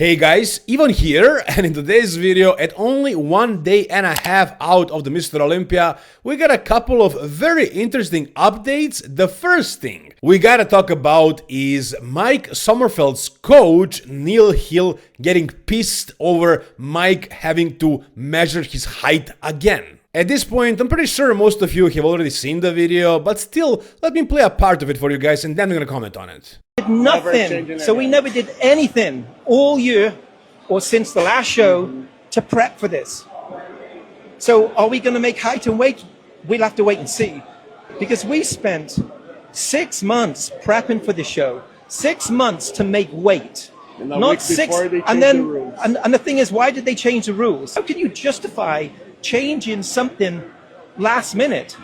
Hey guys, Ivan here, and in today's video, at only 1 day and a half out of the Mr. Olympia, we got a couple of very interesting updates. The first thing we gotta talk about is Mike Sommerfeld's coach, Neil Hill, getting pissed over Mike having to measure his height again. At this point, I'm pretty sure most of you have already seen the video, but still, let me play a part of it for you guys and then we're gonna comment on it. Nothing. So we never did anything all year or since the last show to prep for this. So are we going to make height and weight? We'll have to wait and see, because we spent 6 months prepping for the show, 6 months to make weight. Not six. And then, and the thing is, why did they change the rules? How can you justify changing something last minute?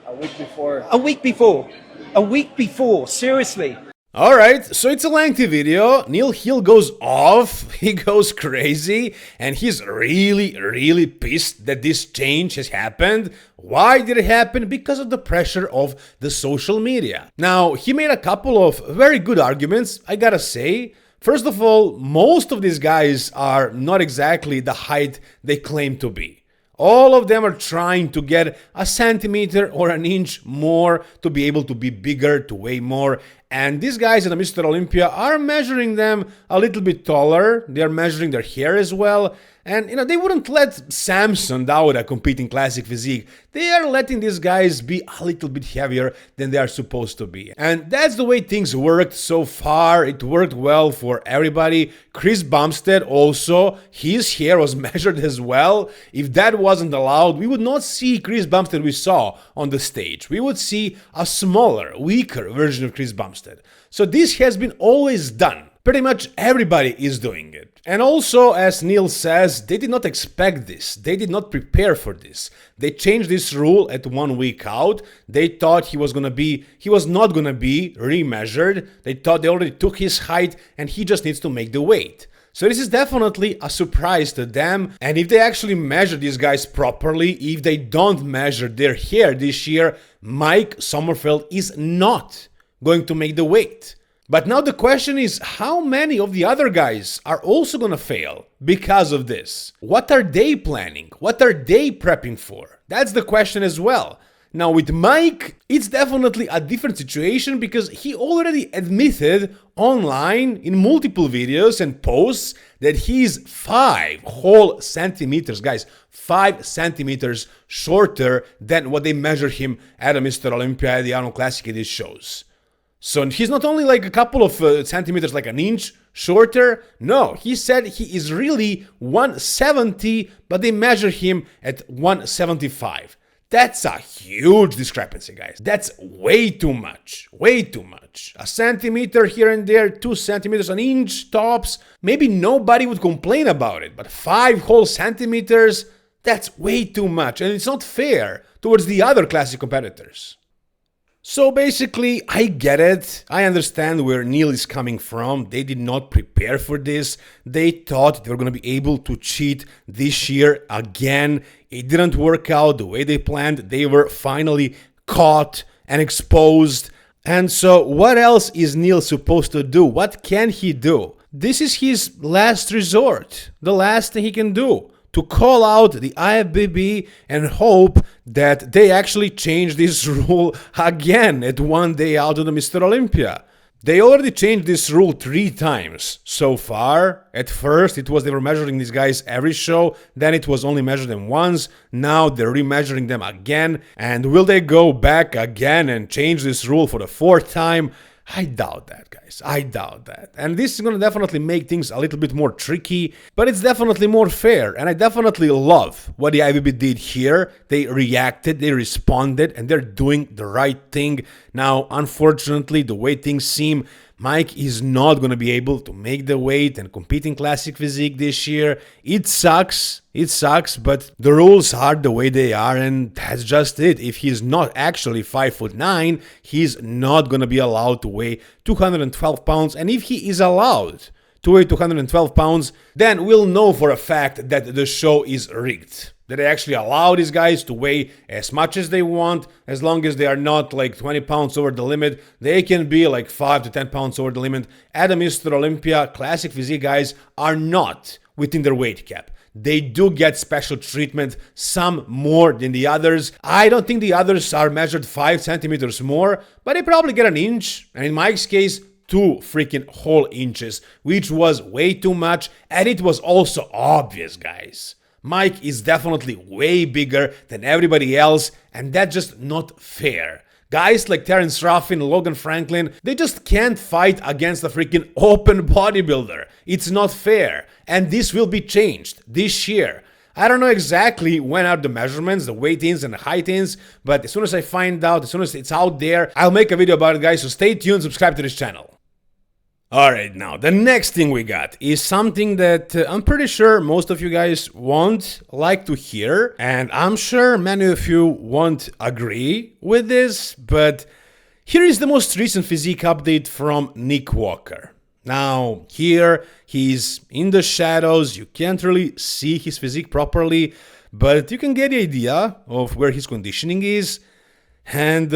A week before. A week before. A week before. Seriously. Alright, so it's a lengthy video. Neil Hill goes off, he goes crazy, and he's really pissed that this change has happened. Why did it happen? Because of the pressure of the social media. Now, he made a couple of very good arguments, I gotta say. First of all, most of these guys are not exactly the height they claim to be. All of them are trying to get a centimeter or an inch more to be able to be bigger, to weigh more. And these guys at the Mr. Olympia are measuring them a little bit taller. They are measuring their hair as well. And, they wouldn't let Samson Dauda compete in classic physique. They are letting these guys be a little bit heavier than they are supposed to be. And that's the way things worked so far. It worked well for everybody. Chris Bumstead also, his hair was measured as well. If that wasn't allowed, we would not see Chris Bumstead we saw on the stage. We would see a smaller, weaker version of Chris Bumstead. So this has been always done. Pretty much everybody is doing it. And also, as Neil says, they did not expect this. They did not prepare for this. They changed this rule at 1 week out. They thought he was not gonna be remeasured. They thought they already took his height and he just needs to make the weight. So this is definitely a surprise to them. And if they actually measure these guys properly, if they don't measure their hair this year, Mike Sommerfeld is not going to make the weight. But now the question is, how many of the other guys are also gonna fail because of this? What are they planning? What are they prepping for? That's the question as well. Now with Mike, it's definitely a different situation because he already admitted online in multiple videos and posts that he's 5 whole centimeters, guys, 5 centimeters shorter than what they measure him at a Mr. Olympia, the Arnold Classic at these shows. So he's not only like a couple of centimeters, like an inch shorter. No, he said he is really 170, but they measure him at 175. That's a huge discrepancy, guys. That's way too much. Way too much. A centimeter here and there, 2 centimeters, an inch tops. Maybe nobody would complain about it, but 5 whole centimeters, that's way too much. And it's not fair towards the other classic competitors. So basically, I get it. I understand where Neil is coming from. They did not prepare for this. They thought they were going to be able to cheat this year again. It didn't work out the way they planned. They were finally caught and exposed. And so what else is Neil supposed to do? What can he do? This is his last resort. The last thing he can do. To call out the IFBB and hope that they actually change this rule again at 1 day out of the Mr. Olympia. They already changed this rule 3 times so far. At first, it was they were measuring these guys every show, then it was only measured them once, now they're remeasuring them again. And will they go back again and change this rule for the 4th time? I doubt that, guys. I doubt that. And this is going to definitely make things a little bit more tricky, but it's definitely more fair. And I definitely love what the IFBB did here. They reacted, they responded, and they're doing the right thing. Now, unfortunately, the way things seem, Mike is not going to be able to make the weight and compete in classic physique this year. It sucks, but the rules are the way they are, and that's just it. If he's not actually 5'9", he's not going to be allowed to weigh 212 pounds. And if he is allowed to weigh 212 pounds, then we'll know for a fact that the show is rigged. That they actually allow these guys to weigh as much as they want, as long as they are not like 20 pounds over the limit. They can be like 5 to 10 pounds over the limit. At the Mr. Olympia, classic physique guys are not within their weight cap. They do get special treatment, some more than the others. I don't think the others are measured 5 centimeters more, but they probably get an inch, and in Mike's case, 2 freaking whole inches, which was way too much, and it was also obvious, guys. Mike is definitely way bigger than everybody else, and that's just not fair. Guys like Terence Ruffin, Logan Franklin, they just can't fight against a freaking open bodybuilder. It's not fair, and this will be changed this year. I don't know exactly when are the measurements, the weight-ins and the height-ins, but as soon as I find out, as soon as it's out there, I'll make a video about it, guys, so stay tuned, subscribe to this channel. Alright, now, the next thing we got is something that I'm pretty sure most of you guys won't like to hear, and I'm sure many of you won't agree with this, but here is the most recent physique update from Nick Walker. Now, here, he's in the shadows, you can't really see his physique properly, but you can get the idea of where his conditioning is, and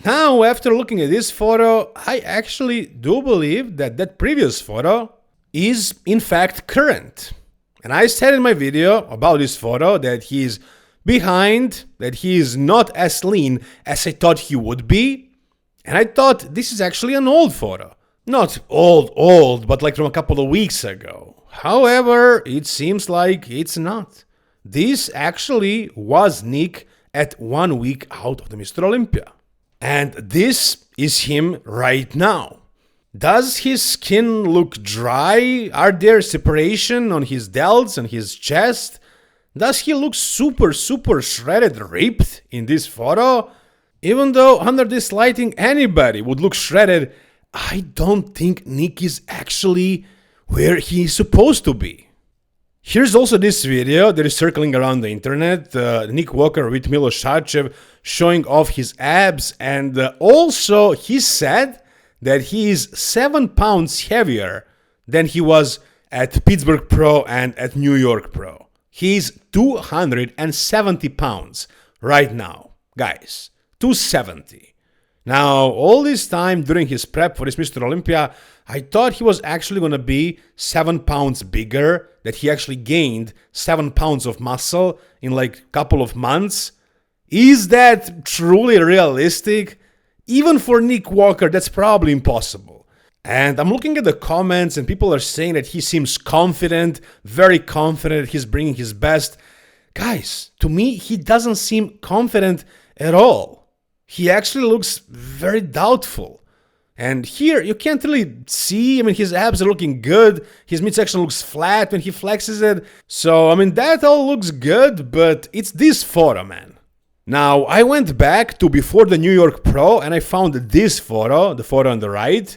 now, after looking at this photo, I actually do believe that that previous photo is in fact current. And I said in my video about this photo that he's behind, that he is not as lean as I thought he would be. And I thought this is actually an old photo. Not old, but like from a couple of weeks ago. However, it seems like it's not. This actually was Nick at 1 week out of the Mr. Olympia. And this is him right now. Does his skin look dry? Are there separation on his delts and his chest? Does he look super shredded, ripped in this photo? Even though under this lighting anybody would look shredded, I don't think Nick is actually where he's supposed to be. Here's also this video that is circling around the internet, Nick Walker with Milos Sarcev showing off his abs, and also he said that he is 7 pounds heavier than he was at Pittsburgh Pro and at New York Pro. He's 270 pounds right now, guys, 270. Now, all this time during his prep for this Mr. Olympia, I thought he was actually going to be 7 pounds bigger, that he actually gained 7 pounds of muscle in like a couple of months. Is that truly realistic? Even for Nick Walker, that's probably impossible. And I'm looking at the comments and people are saying that he seems confident, very confident, he's bringing his best. Guys, to me, he doesn't seem confident at all. He actually looks very doubtful. And here, you can't really see, his abs are looking good, his midsection looks flat when he flexes it. So, that all looks good, but it's this photo, man. Now, I went back to before the New York Pro and I found this photo, the photo on the right.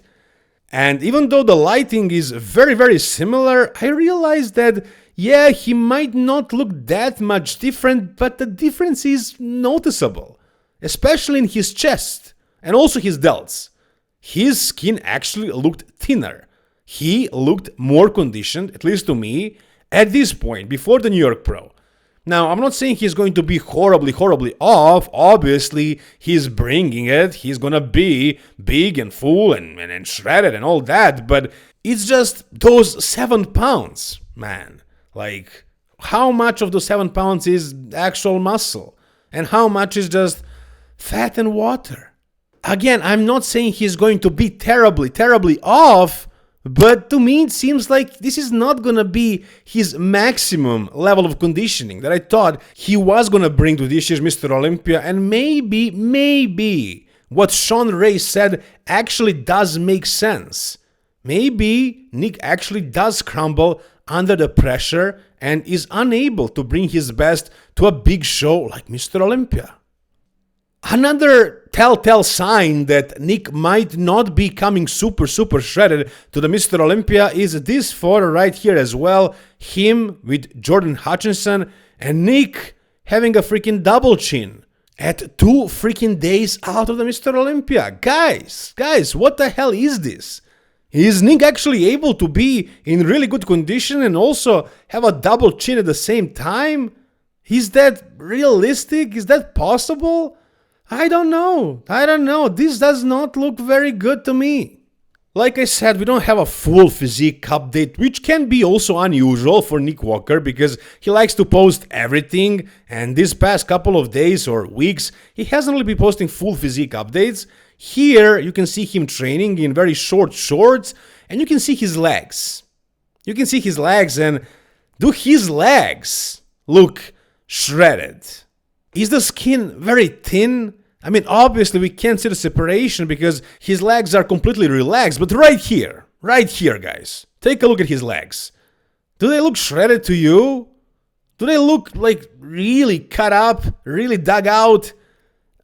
And even though the lighting is very similar, I realized that, yeah, he might not look that much different, but the difference is noticeable. Especially in his chest and also his delts. His skin actually looked thinner. He looked more conditioned, at least to me, at this point, before the New York Pro. Now, I'm not saying he's going to be horribly off. Obviously, he's bringing it. He's gonna be big and full and shredded and all that. But it's just those 7 pounds, man. Like, how much of those 7 pounds is actual muscle? And how much is just fat and water? Again, I'm not saying he's going to be terribly off, but to me it seems like this is not gonna be his maximum level of conditioning that I thought he was gonna bring to this year's Mr. Olympia, and maybe what Sean Ray said actually does make sense. Maybe Nick actually does crumble under the pressure and is unable to bring his best to a big show like Mr. Olympia. Another telltale sign that Nick might not be coming super shredded to the Mr. Olympia is this photo right here as well. Him with Jordan Hutchinson and Nick having a freaking double chin at 2 freaking days out of the Mr. Olympia. Guys, what the hell is this? Is Nick actually able to be in really good condition and also have a double chin at the same time? Is that realistic? Is that possible? I don't know. This does not look very good to me. Like I said, we don't have a full physique update, which can be also unusual for Nick Walker because he likes to post everything, and this past couple of days or weeks, he hasn't really been posting full physique updates. Here, you can see him training in very short shorts, and you can see his legs. You can see his legs, and do his legs look shredded? Is the skin very thin? I mean, obviously we can't see the separation because his legs are completely relaxed, but right here, guys, take a look at his legs. Do they look shredded to you? Do they look like really cut up, really dug out?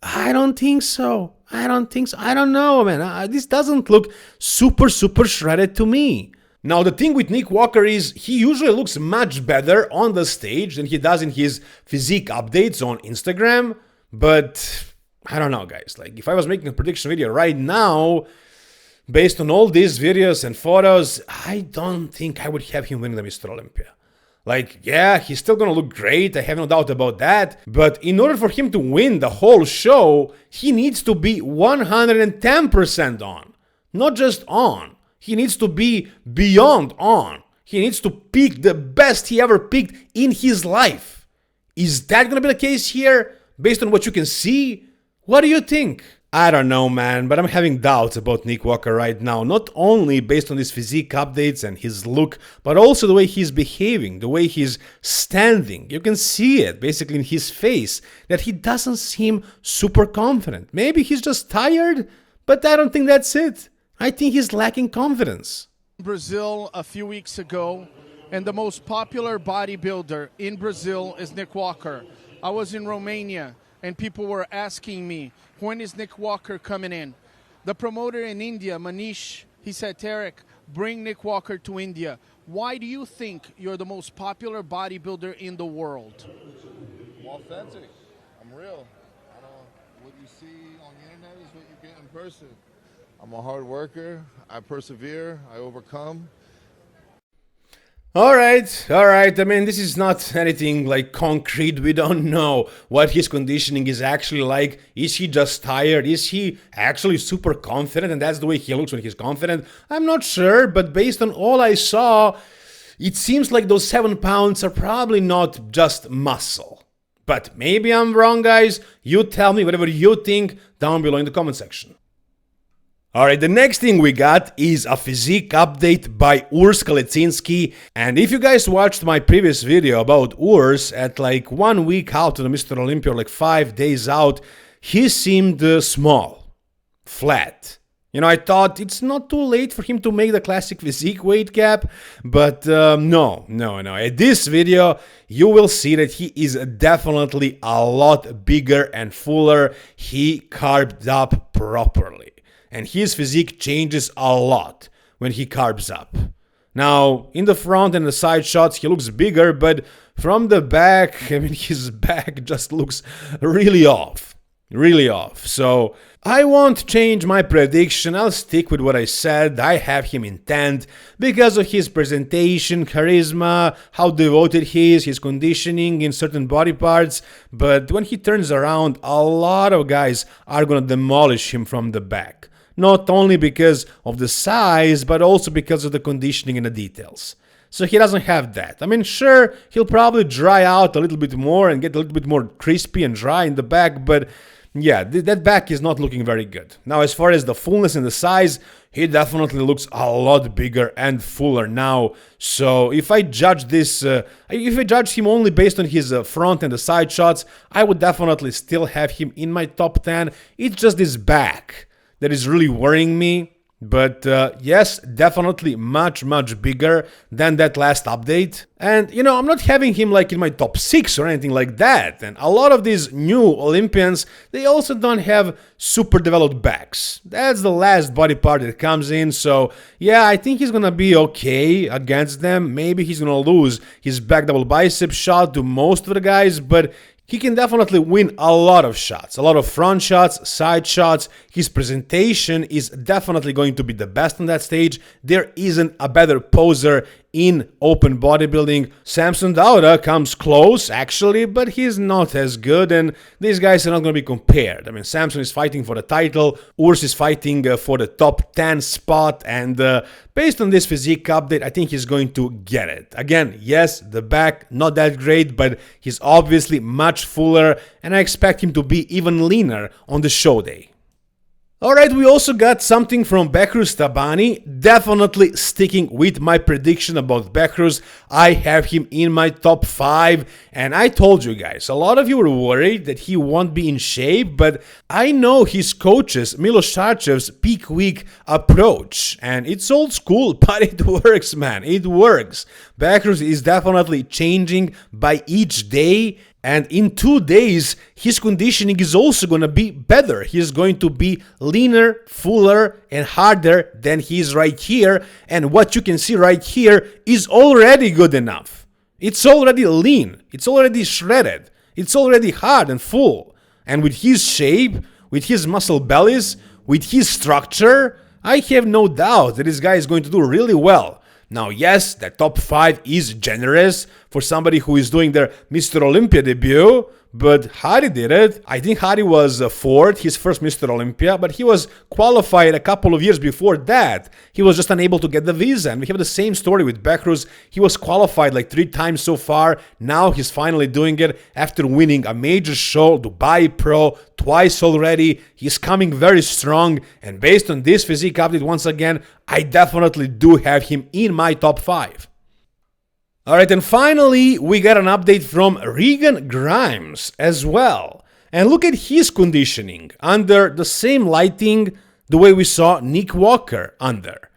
I don't think so. I don't know, man. This doesn't look super shredded to me. Now, the thing with Nick Walker is he usually looks much better on the stage than he does in his physique updates on Instagram, but I don't know, guys. Like, if I was making a prediction video right now, based on all these videos and photos, I don't think I would have him winning the Mr. Olympia. Like, yeah, he's still gonna look great, I have no doubt about that, but in order for him to win the whole show, he needs to be 110% on. Not just on. He needs to be beyond on. He needs to peak the best he ever peaked in his life. Is that gonna be the case here, based on what you can see? What do you think? I don't know, man, but I'm having doubts about Nick Walker right now, not only based on his physique updates and his look, but also the way he's behaving, the way he's standing. You can see it basically in his face that he doesn't seem super confident. Maybe he's just tired, but I don't think that's it. I think he's lacking confidence. Brazil a few weeks ago, and the most popular bodybuilder in Brazil is Nick Walker. I was in Romania, and people were asking me, when is Nick Walker coming in? The promoter in India, Manish, he said, Tarek, bring Nick Walker to India. Why do you think you're the most popular bodybuilder in the world? I'm authentic. I'm real. What you see on the internet is what you get in person. I'm a hard worker. I persevere. I overcome. Alright. I mean, this is not anything like concrete. We don't know what his conditioning is actually like. Is he just tired? Is he actually super confident? And that's the way he looks when he's confident? I'm not sure, but based on all I saw, it seems like those 7 pounds are probably not just muscle. But maybe I'm wrong, guys. You tell me whatever you think down below in the comment section. Alright, the next thing we got is a physique update by Urs Kalecinski, and if you guys watched my previous video about Urs at like 1 week out of the Mr. Olympia, like 5 days out, he seemed small, flat. You know, I thought it's not too late for him to make the classic physique weight cap, but no. At this video, you will see that he is definitely a lot bigger and fuller. He carved up properly. And his physique changes a lot when he carbs up. Now, in the front and the side shots, he looks bigger, but from the back, I mean, his back just looks really off. So, I won't change my prediction, I'll stick with what I said. I have him in 10th because of his presentation, charisma, how devoted he is, his conditioning in certain body parts. But when he turns around, a lot of guys are gonna demolish him from the back. Not only because of the size, but also because of the conditioning and the details. So he doesn't have that. I mean, sure, he'll probably dry out a little bit more and get a little bit more crispy and dry in the back, but yeah, that back is not looking very good. Now, as far as the fullness and the size, he definitely looks a lot bigger and fuller now. So if I judge this, if I judge him only based on his front and the side shots, I would definitely still have him in my top 10. It's just this back that is really worrying me. But yes, definitely much bigger than that last update. And you know, I'm not having him like in my top 6 or anything like that. And a lot of these new Olympians, they also don't have super developed backs. That's the last body part that comes in. So yeah, I think he's gonna be okay against them. Maybe he's gonna lose his back double bicep shot to most of the guys, but He can definitely win a lot of shots, a lot of front shots, side shots. His presentation is definitely going to be the best on that stage. There isn't a better poser in open bodybuilding. Samson Dauda comes close, actually, but he's not as good, and these guys are not going to be compared. I mean, Samson is fighting for the title, Urs is fighting for the top 10 spot, and based on this physique update, I think he's going to get it. Again, yes, the back, not that great, but he's obviously much fuller, and I expect him to be even leaner on the show day. Alright, we also got something from Behrouz Tabani, definitely sticking with my prediction about Behrouz. I have him in my top 5, and I told you guys, a lot of you were worried that he won't be in shape, but I know his coaches, Milos Sarcev's peak week approach, and it's old school, but it works, man, it works. Behrouz is definitely changing by each day, and in 2 days, his conditioning is also going to be better. He's going to be leaner, fuller, and harder than he is right here. And what you can see right here is already good enough. It's already lean. It's already shredded. It's already hard and full. And with his shape, with his muscle bellies, with his structure, I have no doubt that this guy is going to do really well. Now, yes, the top 5 is generous for somebody who is doing their Mr. Olympia debut, but Hari did it. I think Hari was 4th, his first Mr. Olympia, but he was qualified a couple of years before that. He was just unable to get the visa, and we have the same story with Behrouz. He was qualified like 3 times so far. Now he's finally doing it after winning a major show, Dubai Pro, twice already. He's coming very strong, and based on this physique update, once again, I definitely do have him in my top 5. Alright, and finally, we got an update from Regan Grimes as well. And look at his conditioning under the same lighting the way we saw Nick Walker under.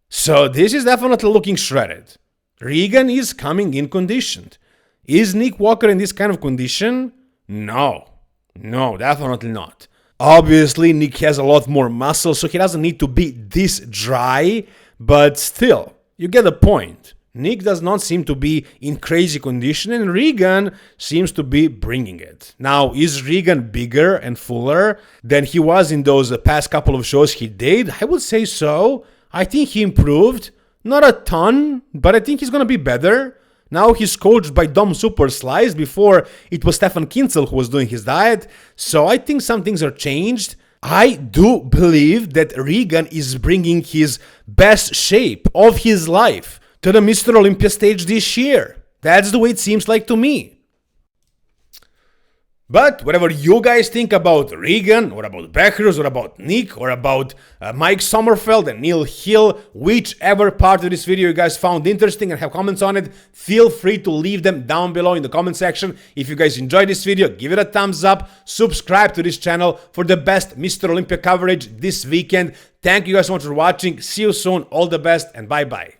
So this is definitely looking shredded. Regan is coming in conditioned. Is Nick Walker in this kind of condition? No. No, definitely not. Obviously, Nick has a lot more muscle, so he doesn't need to be this dry, but still, you get the point. Nick does not seem to be in crazy condition, and Regan seems to be bringing it. Now, is Regan bigger and fuller than he was in those past couple of shows he did? I would say so. I think he improved. Not a ton, but I think he's going to be better. Now he's coached by Dom Superslice. Before, it was Stefan Kinzel who was doing his diet. So I think some things are changed. I do believe that Regan is bringing his best shape of his life to the Mr. Olympia stage this year. That's the way it seems like to me. But whatever you guys think about Regan, or about Behrouz, or about Nick, or about Mike Sommerfeld and Neil Hill, whichever part of this video you guys found interesting and have comments on it, feel free to leave them down below in the comment section. If you guys enjoyed this video, give it a thumbs up, subscribe to this channel for the best Mr. Olympia coverage this weekend. Thank you guys so much for watching, see you soon, all the best, and bye bye.